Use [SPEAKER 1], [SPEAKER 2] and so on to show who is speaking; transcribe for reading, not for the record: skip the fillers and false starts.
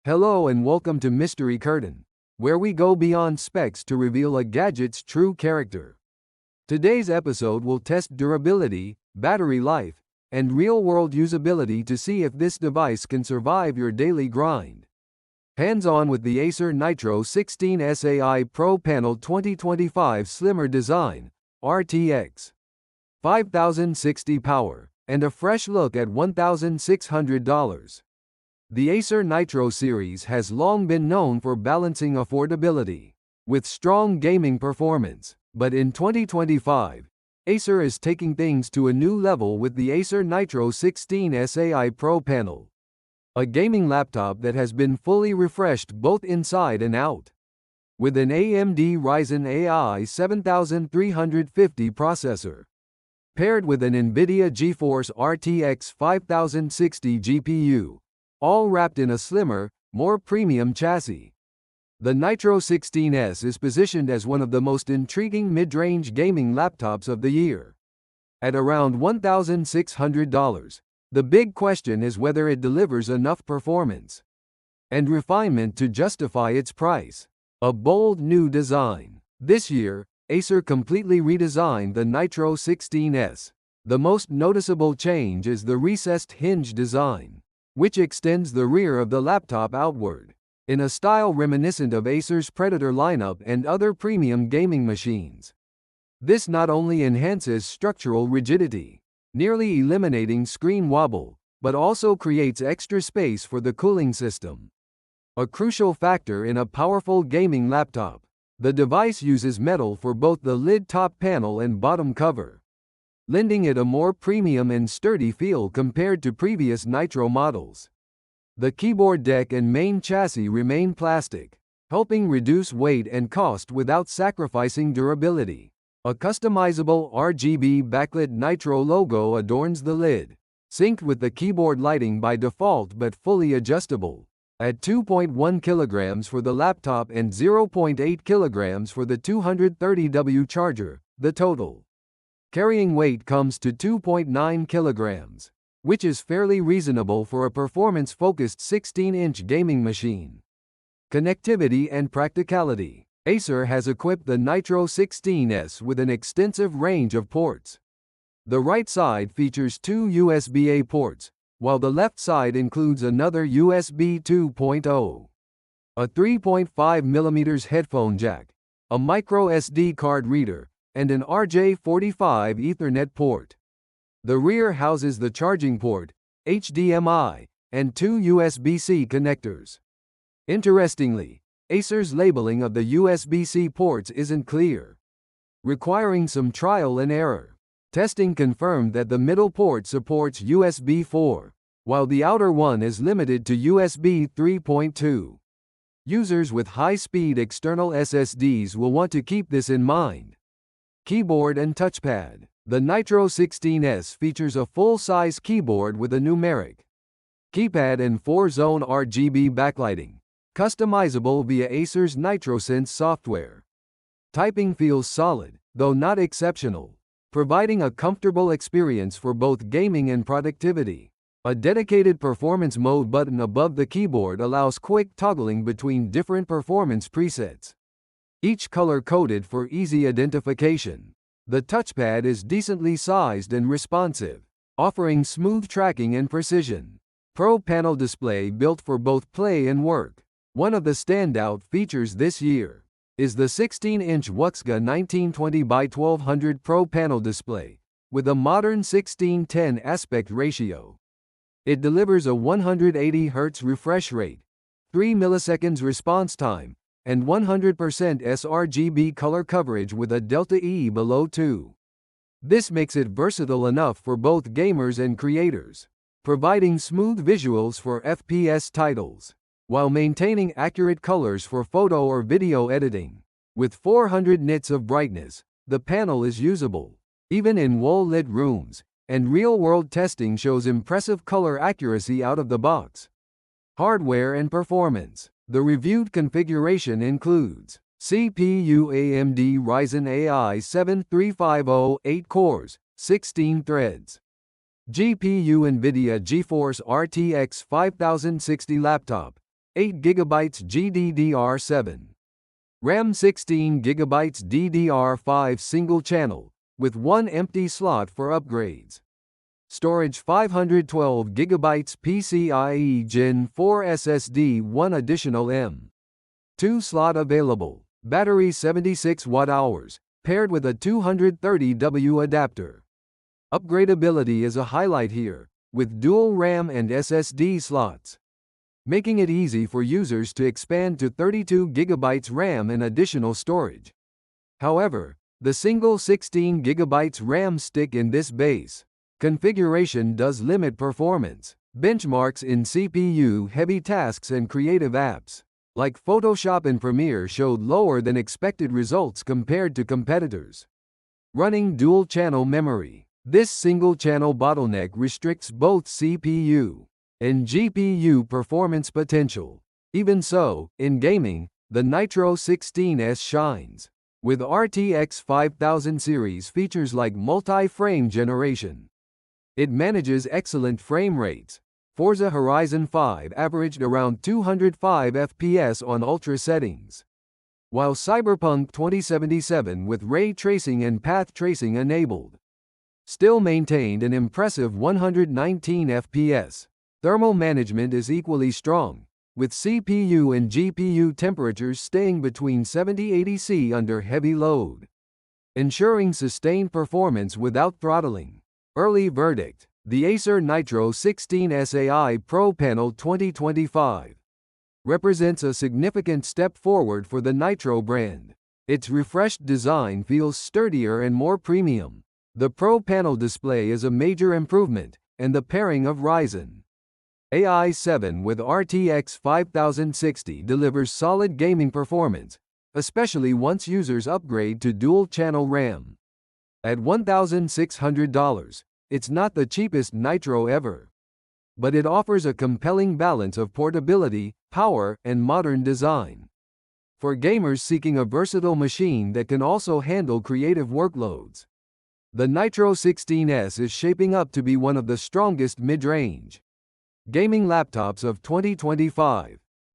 [SPEAKER 1] Hello and welcome to Mystery Curtain, where we go beyond specs to reveal a gadget's true character. Today's episode will test durability, battery life, and real-world usability to see if this device can survive your daily grind. Hands-on with the Acer Nitro 16S AI ProPanel 2025 Slimmer Design, RTX, 5060 power, and a fresh look at $1,600. The Acer Nitro series has long been known for balancing affordability with strong gaming performance, but in 2025, Acer is taking things to a new level with the Acer Nitro 16S AI ProPanel, a gaming laptop that has been fully refreshed both inside and out. With an AMD Ryzen AI 7350 processor, paired with an NVIDIA GeForce RTX 5060 GPU, all wrapped in a slimmer, more premium chassis. The Nitro 16S is positioned as one of the most intriguing mid-range gaming laptops of the year. At around $1,600, the big question is whether it delivers enough performance and refinement to justify its price. A bold new design. This year, Acer completely redesigned the Nitro 16S. The most noticeable change is the recessed hinge design, which extends the rear of the laptop outward, in a style reminiscent of Acer's Predator lineup and other premium gaming machines. This not only enhances structural rigidity, nearly eliminating screen wobble, but also creates extra space for the cooling system, a crucial factor in a powerful gaming laptop. The device uses metal for both the lid top panel and bottom cover, lending it a more premium and sturdy feel compared to previous Nitro models. The keyboard deck and main chassis remain plastic, helping reduce weight and cost without sacrificing durability. A customizable RGB backlit Nitro logo adorns the lid, synced with the keyboard lighting by default but fully adjustable, at 2.1 kilograms for the laptop and 0.8 kilograms for the 230W charger. The total carrying weight comes to 2.9 kilograms, which is fairly reasonable for a performance-focused 16-inch gaming machine. Connectivity and practicality. Acer has equipped the Nitro 16S with an extensive range of ports. The right side features two USB-A ports, while the left side includes another USB 2.0, a 3.5mm headphone jack, a micro SD card reader, and an RJ45 Ethernet port. The rear houses the charging port, HDMI, and two USB-C connectors. Interestingly, Acer's labeling of the USB-C ports isn't clear, requiring some trial and error. Testing confirmed that the middle port supports USB 4, while the outer one is limited to USB 3.2. Users with high-speed external SSDs will want to keep this in mind. Keyboard and touchpad. The Nitro 16S features a full-size keyboard with a numeric keypad and 4-zone RGB backlighting, customizable via Acer's NitroSense software. Typing feels solid, though not exceptional, providing a comfortable experience for both gaming and productivity. A dedicated performance mode button above the keyboard allows quick toggling between different performance presets, each color-coded for easy identification. The touchpad is decently sized and responsive, offering smooth tracking and precision. ProPanel display built for both play and work. One of the standout features this year is the 16-inch Wuxga 1920 by 1200 ProPanel display, with a modern 16:10 aspect ratio. It delivers a 180 Hz refresh rate, 3 milliseconds response time, and 100% sRGB color coverage with a delta E below 2. This makes it versatile enough for both gamers and creators, providing smooth visuals for FPS titles, while maintaining accurate colors for photo or video editing. With 400 nits of brightness, the panel is usable, even in well-lit rooms, and real-world testing shows impressive color accuracy out of the box. Hardware and performance. The reviewed configuration includes CPU AMD Ryzen AI 7350, 8 cores, 16 threads. GPU NVIDIA GeForce RTX 5060 laptop, 8GB GDDR7. RAM 16GB DDR5 single channel, with one empty slot for upgrades. Storage 512GB PCIe Gen 4 SSD, one additional M.2 slot available. Battery 76 Wh, paired with a 230W adapter. Upgradability is a highlight here, with dual RAM and SSD slots, making it easy for users to expand to 32GB RAM and additional storage. However, the single 16GB RAM stick in this base configuration does limit performance. Benchmarks in CPU-heavy tasks and creative apps, like Photoshop and Premiere, showed lower than expected results compared to competitors. Running dual-channel memory. This single-channel bottleneck restricts both CPU and GPU performance potential. Even so, in gaming, the Nitro 16S shines, with RTX 5000 series features like multi-frame generation. It manages excellent frame rates. Forza Horizon 5 averaged around 205 FPS on ultra settings, while Cyberpunk 2077, with ray tracing and path tracing enabled, still maintained an impressive 119 FPS. Thermal management is equally strong, with CPU and GPU temperatures staying between 70-80 C under heavy load, ensuring sustained performance without throttling. Early verdict: the Acer Nitro 16S AI ProPanel 2025 represents a significant step forward for the Nitro brand. Its refreshed design feels sturdier and more premium. The ProPanel display is a major improvement, and the pairing of Ryzen AI 7 with RTX 5060 delivers solid gaming performance, especially once users upgrade to dual-channel RAM. At $1,600, it's not the cheapest Nitro ever, but it offers a compelling balance of portability, power, and modern design. For gamers seeking a versatile machine that can also handle creative workloads, the Nitro 16S is shaping up to be one of the strongest mid-range gaming laptops of 2025.